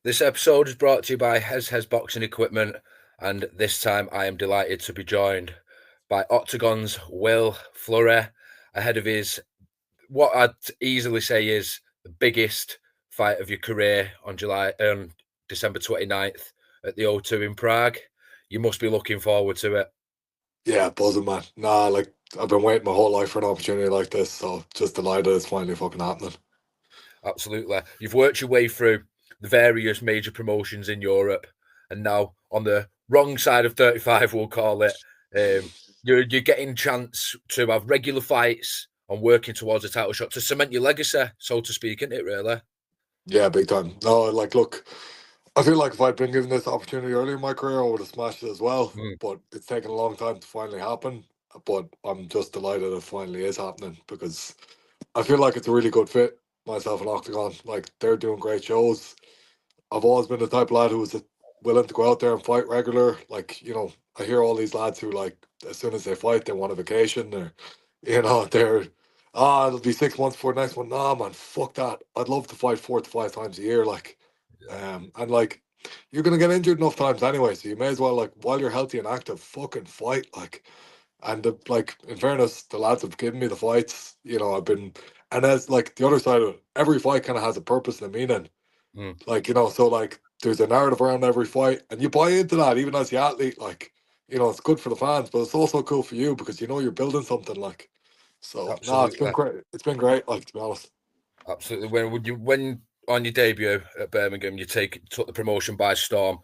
This episode is brought to you by Hez Boxing Equipment, and this time I am delighted to be joined by Octagon's Will Fleury ahead of his what I'd easily say is the biggest fight of your career on December 29th at the O2 in Prague. You must be looking forward to it. Yeah, buzzing, man. Nah, like I've been waiting my whole life for an opportunity like this, so just delighted it's finally fucking happening. Absolutely. You've worked your way through the various major promotions in Europe, and now on the wrong side of 35, we'll call it, you're getting chance to have regular fights and working towards a title shot to cement your legacy, so to speak, isn't it, really? Yeah, big time. No, like look, I feel like if I'd been given this opportunity earlier in my career, I would have smashed it as well. Mm, But it's taken a long time to finally happen. But I'm just delighted it finally is happening because I feel like it's a really good fit, myself and Octagon. Like they're doing great shows. I've always been the type of lad who was willing to go out there and fight regular. Like, I hear all these lads who like as soon as they fight they want a vacation or they're it'll be 6 months before the next one. Nah man, fuck that. I'd love to fight 4 to 5 times a year, like yeah. and like you're gonna get injured enough times anyway, so you may as well like while you're healthy and active, fucking fight. Like and like in fairness, the lads have given me the fights, I've been and as like the other side of it, every fight kind of has a purpose and a meaning. Mm, Like, so like there's a narrative around every fight and you buy into that even as the athlete, like, it's good for the fans, but it's also cool for you because you're building something like so no, it's been absolutely. great. It's been great, like to be honest. Absolutely. When on your debut at Birmingham, took the promotion by storm,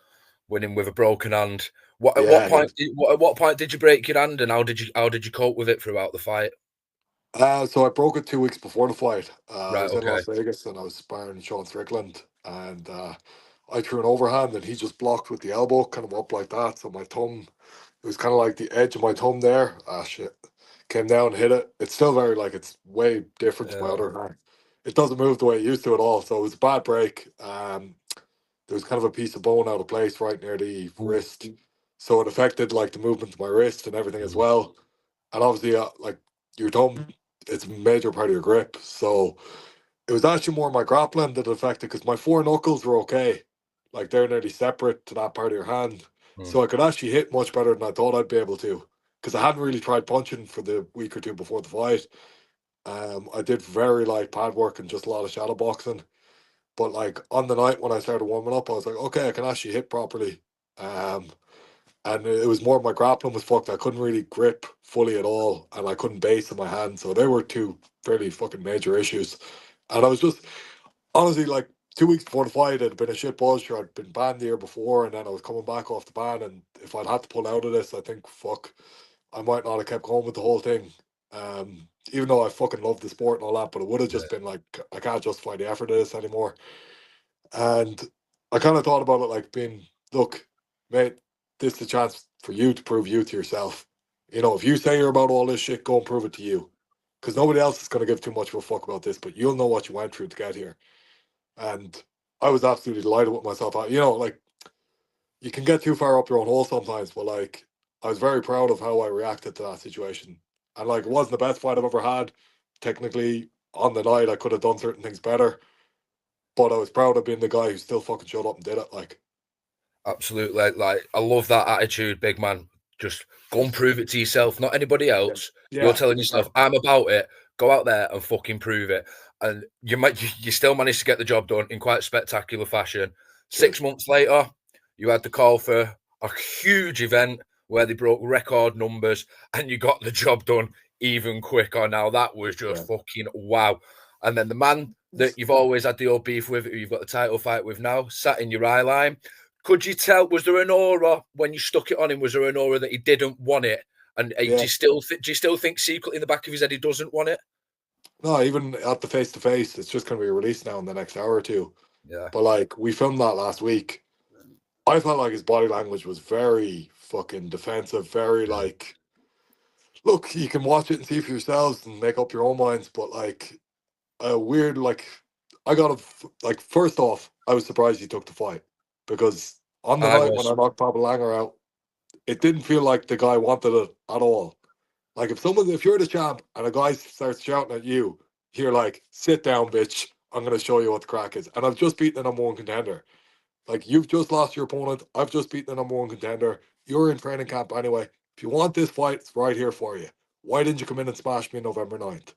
winning with a broken hand. What at what Yeah, yeah. point? At what point did you break your hand, and how did you cope with it throughout the fight? So I broke it 2 weeks before the fight. I Right. was in Okay. Las Vegas and I was sparring Sean Strickland and I threw an overhand and he just blocked with the elbow kind of up like that. So my thumb, it was kind of like the edge of my thumb there. Ah, shit. Came down, hit it. It's still very, like, it's way different to my Uh, other hand. It doesn't move the way it used to at all. So it was a bad break. There was kind of a piece of bone out of place right near the ooh, wrist. So it affected, like, the movement of my wrist and everything as mm, well. And obviously, like, your thumb, it's a major part of your grip. So it was actually more my grappling that affected because my four knuckles were okay. Like they're nearly separate to that part of your hand. mm. So I could actually hit much better than I thought I'd be able to. Because I hadn't really tried punching for the week or two before the fight. I did very light pad work and just a lot of shadow boxing. But like on the night when I started warming up, I was like, okay, I can actually hit properly. Um, and it was more my grappling was fucked. I couldn't really grip fully at all, and I couldn't base in my hand. So they were two fairly fucking major issues. And I was just honestly like 2 weeks before the fight, it had been a shit buzz. Sure, I'd been banned the year before, and then I was coming back off the ban. And if I'd had to pull out of this, I think fuck, I might not have kept going with the whole thing. Even though I fucking love the sport and all that, but it would have just been like I can't justify the effort of this anymore. And I kind of thought about it like being, look, mate, this is a chance for you to prove you to yourself. If you say you're about all this shit, go and prove it to you. Because nobody else is going to give too much of a fuck about this, but you'll know what you went through to get here. And I was absolutely delighted with myself. Like, you can get too far up your own hole sometimes, but like, I was very proud of how I reacted to that situation. And like, it wasn't the best fight I've ever had. Technically, on the night, I could have done certain things better, but I was proud of being the guy who still fucking showed up and did it. Like, Absolutely. Like I love that attitude, big man. Just go and prove it to yourself, not anybody yeah, else. You're yeah, telling yourself, exactly. "I'm about it." Go out there and fucking prove it. And you still managed to get the job done in quite splendid fashion. Six Cheers. months later, you had the call for a huge event where they broke record numbers, and you got the job done even quicker. Now that was just Yeah. fucking wow. And then the man that you've always had the old beef with, who you've got the title fight with now, sat in your eye line. Could you tell? Was there an aura when you stuck it on him? Was there an aura that he didn't want it? And Yeah. do you still think secretly in the back of his head he doesn't want it? No, even at the face to face, it's just going to be released now in the next hour or two. Yeah. But like, we filmed that last week. I felt like his body language was very fucking defensive, very Yeah. like, look, you can watch it and see for yourselves and make up your own minds. But like, a weird, like, I got a, like, first off, I was surprised he took the fight because on the I night when was. I knocked Papa Langer out, it didn't feel like the guy wanted it at all. Like if you're the champ and a guy starts shouting at you, you're like, sit down, bitch. I'm gonna show you what the crack is. And I've just beaten the number one contender. Like, you've just lost your opponent. I've just beaten the number one contender. You're in training camp anyway. If you want this fight, it's right here for you. Why didn't you come in and smash me November 9th?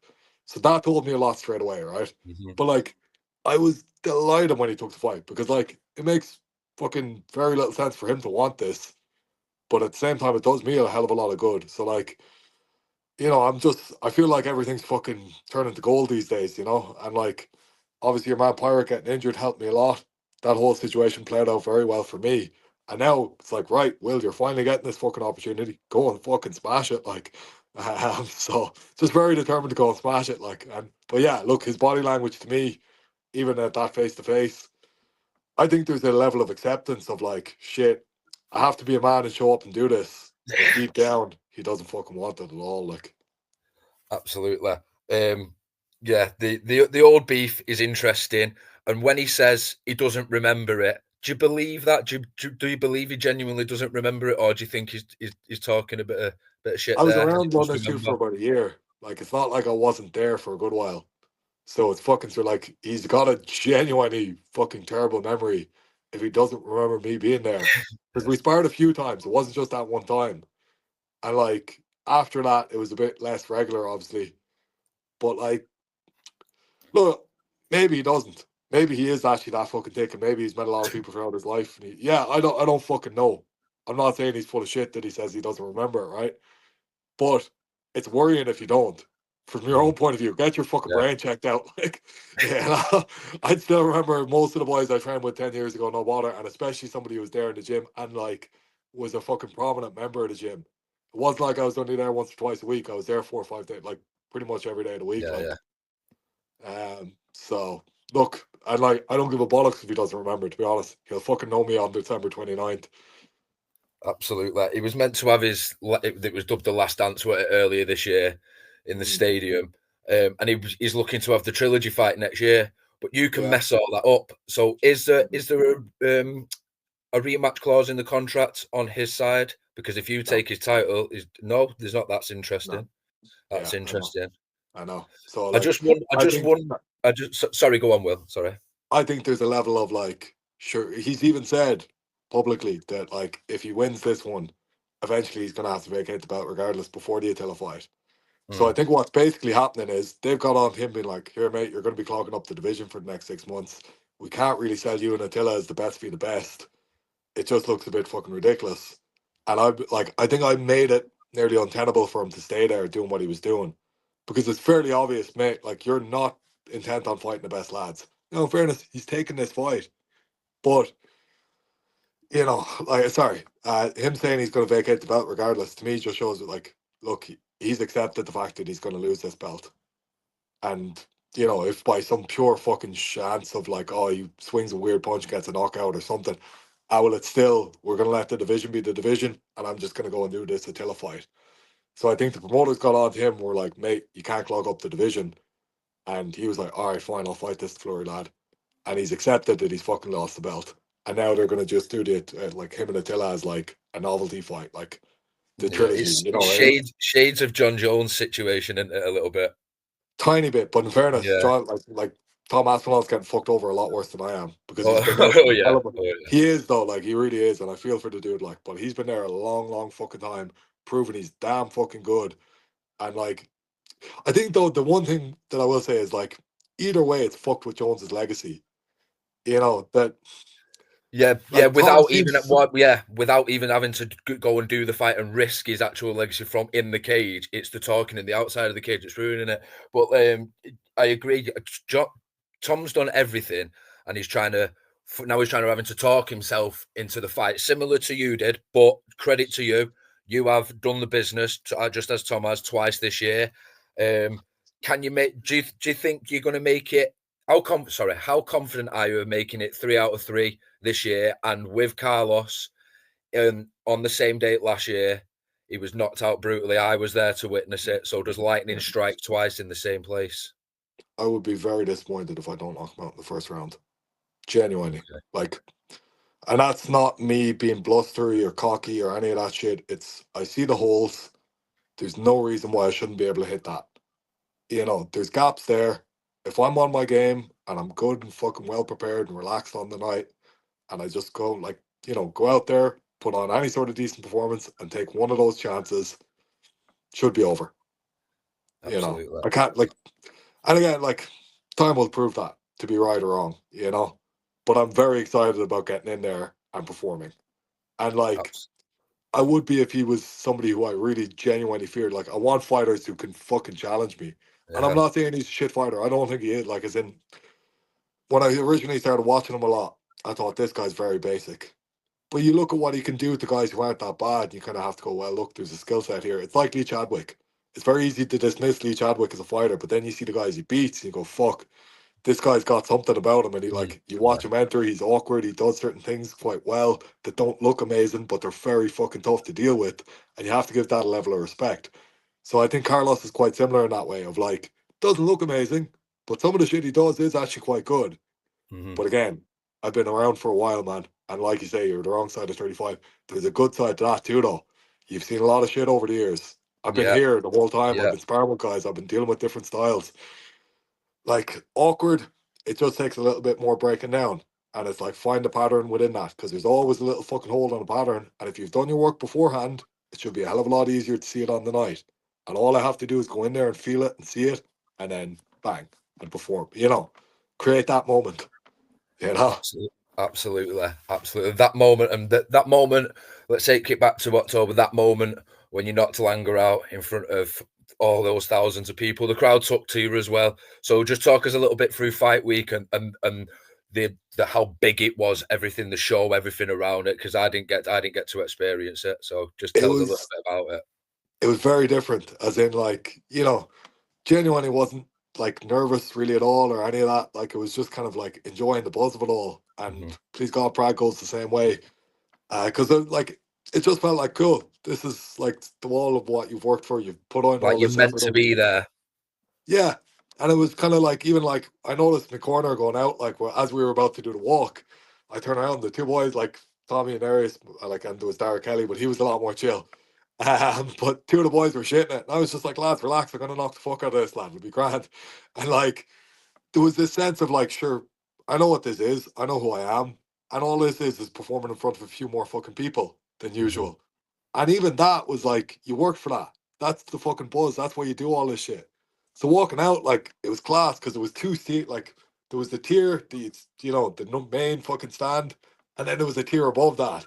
So that told me a lot straight away, right? Mhm. But like, I was delighted when he took the fight because like it makes fucking very little sense for him to want this, but at the same time, it does me a hell of a lot of good. So like, I feel like everything's fucking turning to gold these days, and like, obviously your man Pirate getting injured helped me a lot. That whole situation played out very well for me. And now it's like, right, Will, you're finally getting this fucking opportunity. Go and fucking smash it, like. So just very determined to go and smash it, like. And but yeah, look, his body language to me, even at that face to face, I think there's a level of acceptance of like, shit, I have to be a man and show up and do this. But deep down, he doesn't fucking want it at all, like. Absolutely. Yeah, the old beef is interesting, and when he says he doesn't remember it, do you believe that? Do you believe he genuinely doesn't remember it, or do you think he's talking a bit of I shit was there? Does around he just London shoot remember? for about a year. Like, it's not like I wasn't there for a good while. So it's fucking so like he's got a genuinely fucking terrible memory if he doesn't remember me being there. Because Yeah, we sparred a few times. It wasn't just that one time. And like after that it was a bit less regular, obviously. But like, look, maybe he doesn't. Maybe he is actually that fucking thick, and maybe he's met a lot of people throughout his life. And yeah, I don't fucking know. I'm not saying he's full of shit that he says he doesn't remember it, right? But it's worrying if you don't. From your own mhm, point of view, get your fucking yeah, brain checked out. Like, yeah, I'd still remember most of the boys I trained with 10 years ago, no bother, and especially somebody who was there in the gym and like was a fucking prominent member of the gym. It wasn't like I was only there once or twice a week. I was there 4 or 5 days, like pretty much every day of the week. yeah, yeah. Like, so look, I don't give a bollocks if he doesn't remember. To be honest, he'll fucking know me on December 29th. Absolutely. He was meant to have it was dubbed the last dance earlier this year in the Mm, stadium. And he's looking to have the trilogy fight next year, but you can yeah. mess all that up. So is there a rematch clause in the contract on his side? Because if you No, take his title, is no, there's not. That's no. interesting. That's Yeah, I know. interesting. I know. So I like, just want. I I just think want. Sorry. Go on, Will. Sorry. I think there's a level of like, sure. He's even said publicly that like, if he wins this one, eventually he's gonna have to vacate the belt regardless before the Attila fight. So I Mm, think what's basically happening is they've got on him being like, here, mate, you're going to be clogging up the division for the next 6 months. We can't really sell you and Attila as the best be the best. It just looks a bit fucking ridiculous. And I think I made it nearly untenable for him to stay there doing what he was doing because it's fairly obvious, mate. Like, you're not intent on fighting the best lads. In fairness, he's taking this fight, but like, sorry, him saying he's going to vacate the belt regardless to me just shows that, like, look, he's accepted the fact that he's going to lose this belt, and if by some pure fucking chance of like, oh, he swings a weird punch, gets a knockout or something, it's still, we're gonna let the division be the division, and I'm just gonna go and do this Attila fight. So I think the promoters got on to him. Were like, mate, you can't clog up the division, and he was like, all right, fine, I'll fight this Fleury lad, and he's accepted that he's fucking lost the belt, and now they're gonna just do the like him and Attila as like a novelty fight, like the yeah, trilogy. it's shades of John Jones situation in it a little bit. Tiny bit, but in fairness, Yeah. John, like Tom Aspinall's getting fucked over a lot worse than I am because he's Oh, been there oh for a yeah. hell of a. Oh yeah. He is though, like he really is, and I feel for the dude, like, but he's been there a long, long fucking time, proving he's damn fucking good. And like, I think though the one thing that I will say is like, either way, it's fucked with Jones's legacy. That Yeah, yeah. like Tom Without even seems. without even having to go and do the fight and risk his actual legacy from in the cage, it's the talking in the outside of the cage that's ruining it. But I agree. Tom's done everything, and now he's trying to having to talk himself into the fight, similar to you did. But credit to you, you have done the business just as Tom has twice this year. Can you make? Do you think you're going to make it? How confident are you of making it 3 out of 3 this year? And with Carlos, on the same date last year, he was knocked out brutally. I was there to witness it. So does lightning strike twice in the same place? I would be very disappointed if I don't knock him out in the first round. Genuinely, Okay. like, and that's not me being blustery or cocky or any of that shit. It's I see the holes. There's no reason why I shouldn't be able to hit that. There's gaps there. If I'm on my game and I'm good and fucking well prepared and relaxed on the night, and I just go like, go out there, put on any sort of decent performance, and take one of those chances, should be over. Absolutely. I can't like, and again, like, time will prove that to be right or wrong, But I'm very excited about getting in there and performing. And like, Abs- I would be if he was somebody who I really genuinely feared. Like, I want fighters who can fucking challenge me. And I'm yeah. not saying he's a shit fighter. I don't think he is. Like, as in, when I originally started watching him a lot, I thought this guy's very basic. But you look at what he can do to guys who aren't that bad, you kind of have to go, well, look, there's a skill set here. It's like Lee Chadwick. It's very easy to dismiss Lee Chadwick as a fighter, but then you see the guys he beats, and you go, fuck, this guy's got something about him. And you Yeah. watch him enter, he's awkward, he does certain things quite well that don't look amazing, but they're very fucking tough to deal with. And you have to give that a level of respect. So I think Carlos is quite similar in that way of like, doesn't look amazing, but some of the shit he does is actually quite good. Hmm. But again, I've been around for a while, man. And like you say, you're the wrong side of 35. There's a good side to that too, though. You've seen a lot of shit over the years. I've been Yeah. here the whole time. I've Yeah. been sparring with guys. I've been dealing with different styles. Like, awkward, it just takes a little bit more breaking down. And it's like, find the pattern within that, because there's always a little fucking hole on a pattern. And if you've done your work beforehand, it should be a hell of a lot easier to see it on the night. And all I have to do is go in there and feel it and see it, and then bang, and perform. Create that moment. You know. Absolutely. Absolutely. Absolutely. That moment, and that moment, let's take it back to October, that moment when you knocked Langer out in front of all those thousands of people. The crowd took to you as well. So just talk us a little bit through fight week and the how big it was, everything, the show, everything around it, because I didn't get to experience it. So just it tell us a little was bit about it. it was very different, as in, like, genuinely wasn't like nervous really at all or any of that. Like, it was just kind of like enjoying the buzz of it all. Hmm. And please God, Prague goes the same way. Because like, it just felt like, cool, this is like the wall of what you've worked for. You've put on Like all you're this meant effort to over the be years. there. Yeah. And it was kind of like, even like, I noticed in the corner going out, like, well, as we were about to do the walk, I turned around, the two boys, like Tommy and Arius, like, and there was Dara Kelly, but he was a lot more chill. But two of the boys were shitting it. And I was just like, lads, relax. I'm going to knock the fuck out of this, lad. It'll be grand. And like, there was this sense of like, sure, I know what this is. I know who I am. And all this is performing in front of a few more fucking people than Hmm. usual. And even that was like, you work for that. That's the fucking buzz. That's why you do all this shit. So walking out, like, it was class because there was two seat, like, there was the tier, the main fucking stand, and then there was a tier above that.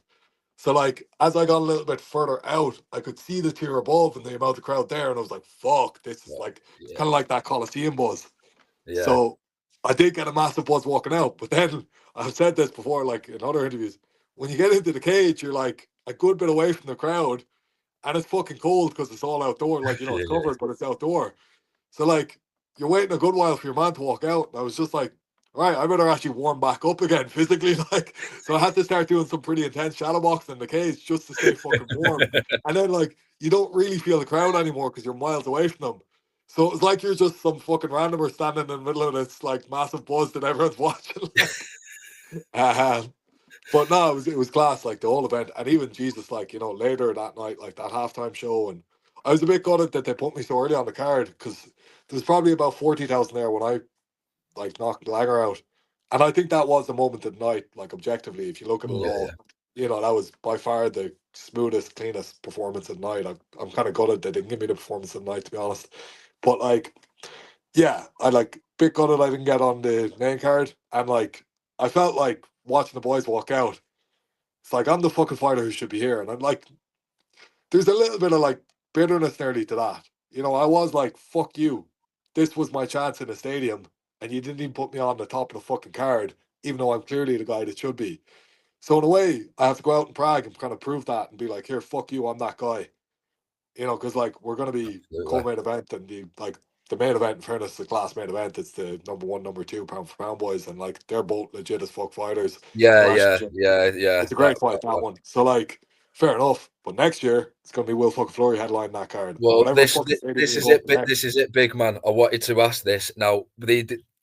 So like, as I got a little bit further out, I could see the tier above and the amount of crowd there, and I was like, "Fuck, this is like, it's Yeah. kind of like that Coliseum buzz." Yeah. So I did get a massive buzz walking out, but then I've said this before, like in other interviews, when you get into the cage, you're like a good bit away from the crowd, and it's fucking cold because it's all outdoor. Like, it's Yeah. covered, but it's outdoor. So like, you're waiting a good while for your man to walk out. And I was just like, all right, I better actually warm back up again physically. Like, so I had to start doing some pretty intense shadow boxing in the cage just to stay fucking warm. And then like, you don't really feel the crowd anymore because you're miles away from them. So it was like you're just some fucking randomer standing in the middle of this like massive buzz that everyone's watching. Like, um, but no, it was class, like the whole event, and even Jesus, like, later that night, like that halftime show, and I was a bit gutted that they put me so early on the card because there was probably about 40,000 there when I like knocked Langer out, and I think that was the moment of the night. Like, objectively, if you look at it Yeah. all, that was by far the smoothest, cleanest performance at night. I'm kind of gutted they didn't give me the performance of the night, to be honest. But like, yeah, I like bit gutted I didn't get on the main card, and like I felt like watching the boys walk out. It's like, I'm the fucking fighter who should be here. And I'm like, there's a little bit of like bitterness nearly to that. I was like, fuck you. This was my chance in the stadium. And you didn't even put me on the top of the fucking card, even though I'm clearly the guy that should be. So in a way, I have to go out in Prague and kind of prove that and be like, here, fuck you, I'm that guy. Because like, we're going to be Absolutely. co-main event, and the main event, in fairness, the class main event, it's the number one, number two pound for pound boys, and like they're both legit as fuck fighters. Yeah. Rash, Yeah. Yeah. Yeah. it's a That great fight, that that one. one. So like, fair enough. But next year it's gonna be Will fucking Fleury headline that card, and Well, whatever fucking stadium this you is go it. to next. This is it, big man. I wanted to ask this now.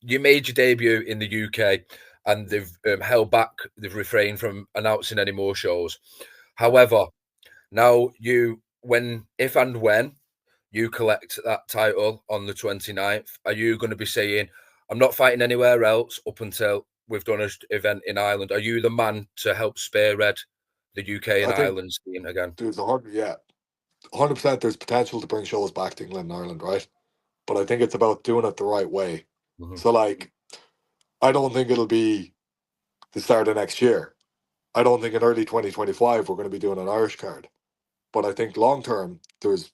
You made your debut in the UK, and they've held back. They've refrained from announcing any more shows. However, now if and when you collect that title on the 29th, are you going to be saying, "I'm not fighting anywhere else up until we've done an event in Ireland. Are you the man to help spearhead the UK and I think Ireland scene again? there's 100%. There's potential to bring shows back to England and Ireland, right? But I think it's about doing it the right way. Hmm. So like, I don't think it'll be the start of next year. I don't think in early 2025 we're going to be doing an Irish card. But I think long term there's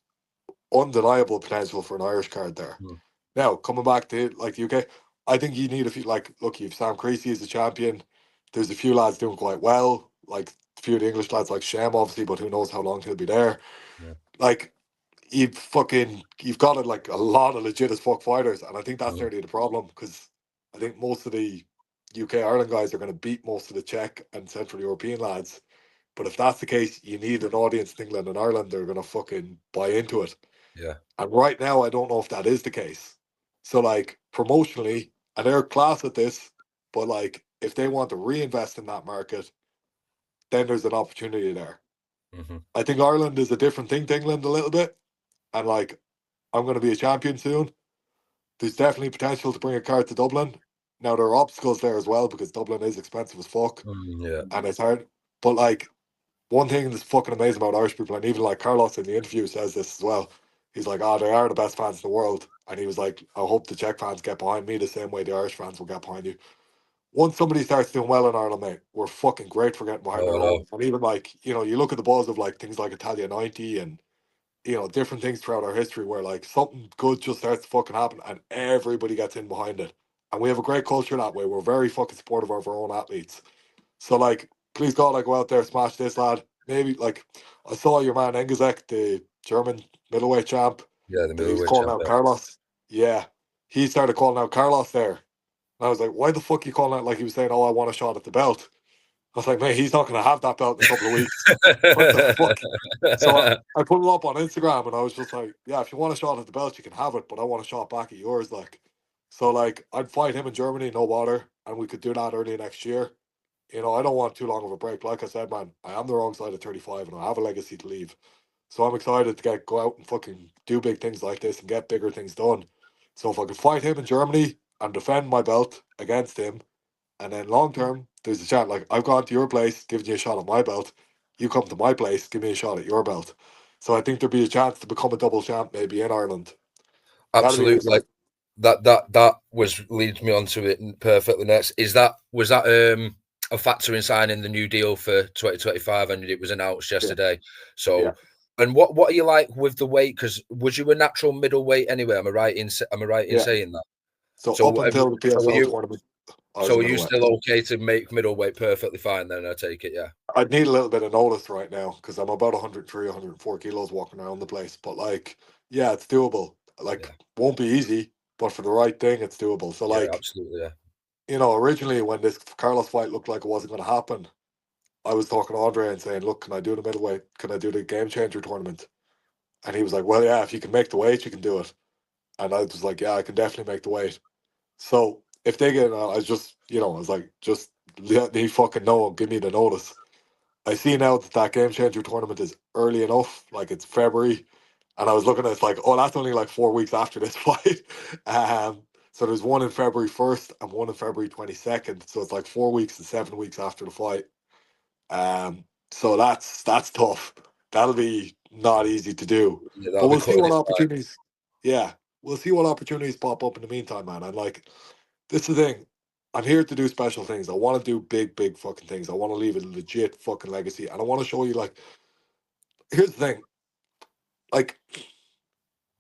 undeniable potential for an Irish card there. Mm. Now, coming back to like the UK, I think you need a few. Like, look, you've Sam Creasy as the champion. There's a few lads doing quite well. Like a few of the English lads, like Shem, obviously, but who knows how long he'll be there. Yeah. Like, you've got like a lot of legit as fuck fighters, and I think that's Mhm. really the problem because I think most of the UK Ireland guys are going to beat most of the Czech and Central European lads. But if that's the case, you need an audience in England and Ireland. They're going to fucking buy into it. Yeah. And right now, I don't know if that is the case. So, like, promotionally, and they're class at this, but like, if they want to reinvest in that market, then there's an opportunity there. Hmm. I think Ireland is a different thing to England a little bit. And like, I'm going to be a champion soon. There's definitely potential to bring a card to Dublin. Now, there are obstacles there as well because Dublin is expensive as fuck Mm, yeah. and it's hard. But like, one thing that's fucking amazing about Irish people, and even like Karlos in the interview says this as well. He's like, they are the best fans in the world. And he was like, I hope the Czech fans get behind me the same way the Irish fans will get behind you. Once somebody starts doing well in Ireland, mate, we're fucking great for getting behind Oh our no. own. And even like, you look at the buzz of like things like Italia 90 and, different things throughout our history where like something good just starts to fucking happen and everybody gets in behind it. And we have a great culture that way. We're very fucking supportive of our own athletes. So like, please God, I go out there, smash this lad. Maybe like I saw your man Engizek, the German middleweight champ, Yeah, the that he was middleweight calling out champion. Carlos. Yeah, he started calling out Carlos there. And I was like, why the fuck you calling out like he was saying, oh, I want a shot at the belt? I was like, mate, he's not going to have that belt in a couple of weeks. What the fuck? So I put it up on Instagram and I was just like, yeah, if you want a shot at the belt, you can have it, but I want a shot back at yours. Like, so like, I'd fight him in Germany, no bother, and we could do that early next year. I don't want too long of a break. Like I said, man, I am the wrong side of 35 and I have a legacy to leave. So I'm excited to go out and fucking do big things like this and get bigger things done. So if I could fight him in Germany and defend my belt against him, and then long term, there's a chance like I've gone to your place, giving you a shot at my belt. You come to my place, give me a shot at your belt. So I think there'd be a chance to become a double champ maybe in Ireland. That'd be Absolutely. exciting. That was leads me on to it perfectly next. Was that a factor in signing the new deal for 2025 and it was announced Yeah, yesterday. yeah, So and what are you like with the weight? Because was you a natural middleweight anyway? Am I right in yeah. saying that? So So up what have until the so are PSL you tournament, I was a are you middleweight. still okay to make middleweight perfectly fine then, I take it, yeah. I'd need a little bit of notice right now because I'm about 103, 104 kilos walking around the place. But like, yeah, it's doable. Like, Yeah. won't be easy, but for the right thing, it's doable. So Yeah, like, absolutely, yeah. originally when this Carlos fight looked like it wasn't going to happen, I was talking to Andre and saying, look, can I do the middleweight? Can I do the game changer tournament? And he was like, well, yeah, if you can make the weight, you can do it. And I was like, yeah, I can definitely make the weight. So if they get, I was just, I was like, just let me fucking know and give me the notice. I see now that game changer tournament is early enough, like it's February, and I was looking at it's like, oh, that's only like 4 weeks after this fight. So there's one in February 1st and one in February 22nd. So it's like 4 weeks and 7 weeks after the fight. So that's tough. That'll be not easy to do, Yeah, but that'll be we'll see cutting what it fine. opportunities. Yeah, we'll see what opportunities pop up in the meantime, man. And like, this is the thing. I'm here to do special things. I want to do big, big fucking things. I want to leave a legit fucking legacy, and I want to show you. Like, here's the thing. Like,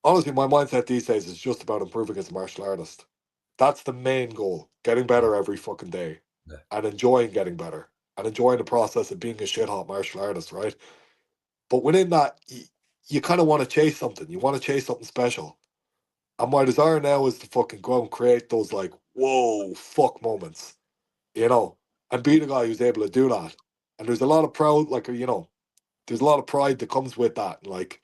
honestly, my mindset these days is just about improving as a martial artist. That's the main goal. Getting Mm, better every fucking day, yeah. and enjoying getting better, and enjoying the process of being a shit hot martial artist, right? But within that, you kind of want to chase something. You want to chase something special. And my desire now is to fucking go and create those like, whoa, fuck moments, and be the guy who's able to do that. And there's a lot of proud, like, there's a lot of pride that comes with that. Like,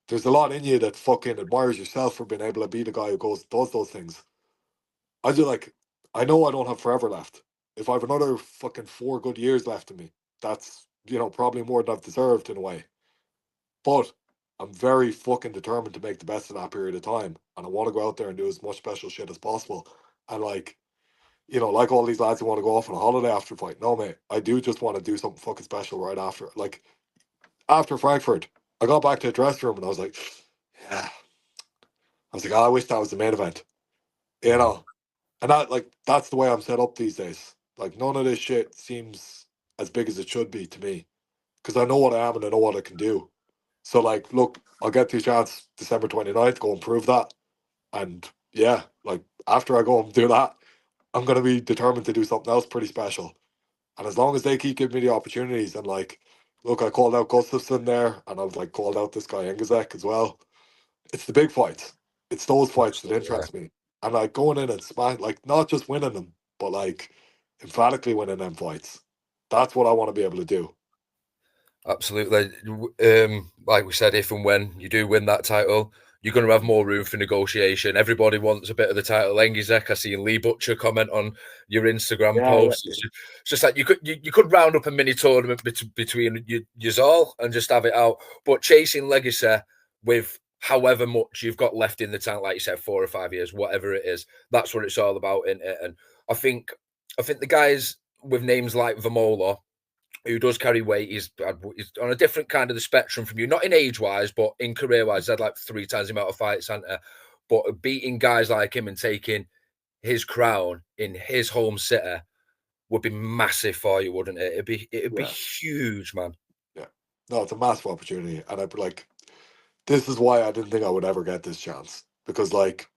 there's a lot in you that fucking admires yourself for being able to be the guy who does those things. I just like, I know I don't have forever left. If I have another fucking 4 good years left in me, that's, probably more than I've deserved in a way. But I'm very fucking determined to make the best of that period of time. And I want to go out there and do as much special shit as possible. And like, you know, like all these lads who want to go off on a holiday after a fight. No, mate, I do just want to do something fucking special right after. Like after Frankfurt, I got back to the dressing room and I was like, yeah, I was like, oh, I wish that was the main event, you Mhm. know. And that, like, that's the way I'm set up these days. Like, none of this shit seems as big as it should be to me because I know what I am and I know what I can do. So, like, look, I'll get the chance December 29th, go and prove that. And yeah, like, after I go and do that, I'm going to be determined to do something else pretty special. And as long as they keep giving me the opportunities, and like, look, I called out Gustafsson there, and I've like called out this guy Engizek as well. It's the big fights. It's those fights that Absolutely. interest me. And like going in and smash, like not just winning them, but like emphatically winning them fights. That's what I want to be able to do. Absolutely. Like we said, if and when you do win that title, you're going to have more room for negotiation. Everybody wants a bit of the title. Engizek, I see Lee Butcher comment on your Instagram Yeah, yeah, post. It's just like you could round up a mini tournament between you all and just have it out. But chasing legacy with however much you've got left in the tank, like you said, 4 or 5 years, whatever it is, that's what it's all about, isn't it? And I think the guys with names like Vemola, who does carry weight. He's on a different kind of the spectrum from you, not in age wise, but in career wise. He's had like 3 times the amount of fights, Santa. But beating guys like him and taking his crown in his home city would be massive for you, wouldn't it? It'd be yeah, huge, man. yeah. No, it's a massive opportunity. And I'd be like, this is why I didn't think I would ever get this chance. Because like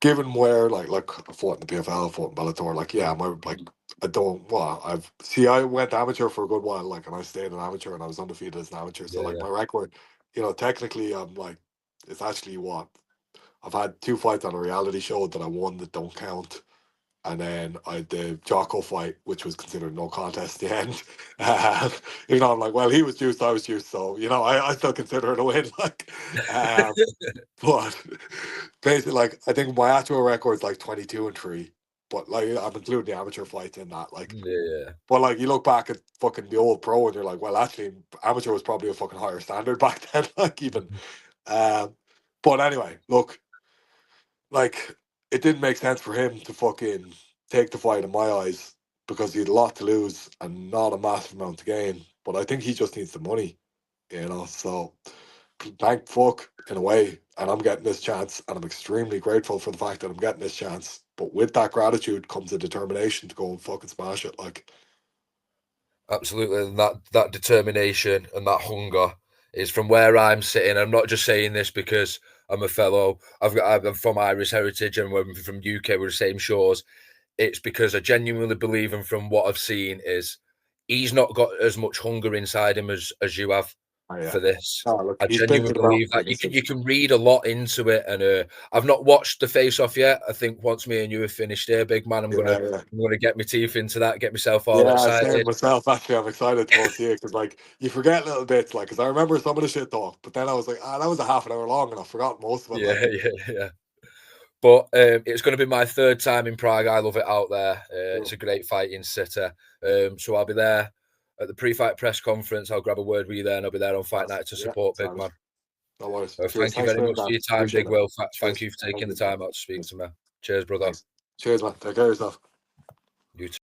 given where like I fought in the PFL, I fought in Bellator, like yeah, my like I don't well, I went amateur for a good while, like and I stayed an amateur and I was undefeated as an amateur. So Yeah, like yeah, my record, you know, technically I'm like it's actually what I've had two fights on a reality show that I won that don't count. And then I had the Jocko fight, which was considered no contest at the end. Even though I'm like, well, he was juiced, I was juiced, so you know, I still consider it a win. Like, but basically, like I think my actual record is like 22-3. But like I'm including the amateur fights in that. Like, yeah. but like you look back at fucking the old pro and you're like, well, actually, amateur was probably a fucking higher standard back then. Like even, um, but anyway, look, like it didn't make sense for him to fucking take the fight in my eyes because he had a lot to lose and not a massive amount to gain. But I think he just needs the money, you know. So thank fuck in a way, and I'm getting this chance, and I'm extremely grateful for the fact that I'm getting this chance. But with that gratitude comes a determination to go and fucking smash it. Like, Absolutely, and that determination and that hunger is from where I'm sitting. I'm not just saying this because I'm a fellow. I'm from Irish heritage, and we're from UK. We're the same shores. It's because I genuinely believe, and from what I've seen, is he's not got as much hunger inside him as you have oh yeah, for this. oh look, I he's been genuinely to the ground believe for that this. you can read a lot into it, and I've not watched the face off yet. I think once me and you have finished here, big man, Yeah, yeah. I'm gonna get my teeth into that, get myself all Yeah, same excited. myself. Actually, I'm excited to go see it because, like, you forget little bits, like, because I remember some of the shit talk, but then I was like, ah, that was a half an hour long, and I forgot most of it. Yeah, Like, yeah. But it's going to be my third time in Prague. I love it out there. It's yeah, a great fighting city. So I'll be there at the pre-fight press conference. I'll grab a word with you there, and I'll be there on fight night to yeah, support Big sounds. Man. No worries. Cheers. Thank you Thanks very for much that. for your time, Appreciate Big that. Will. Thank Cheers. you for Thank taking the you. time out to speak Cheers. to me. Cheers, brother. Thanks. Cheers, man. Take care of yourself. You too.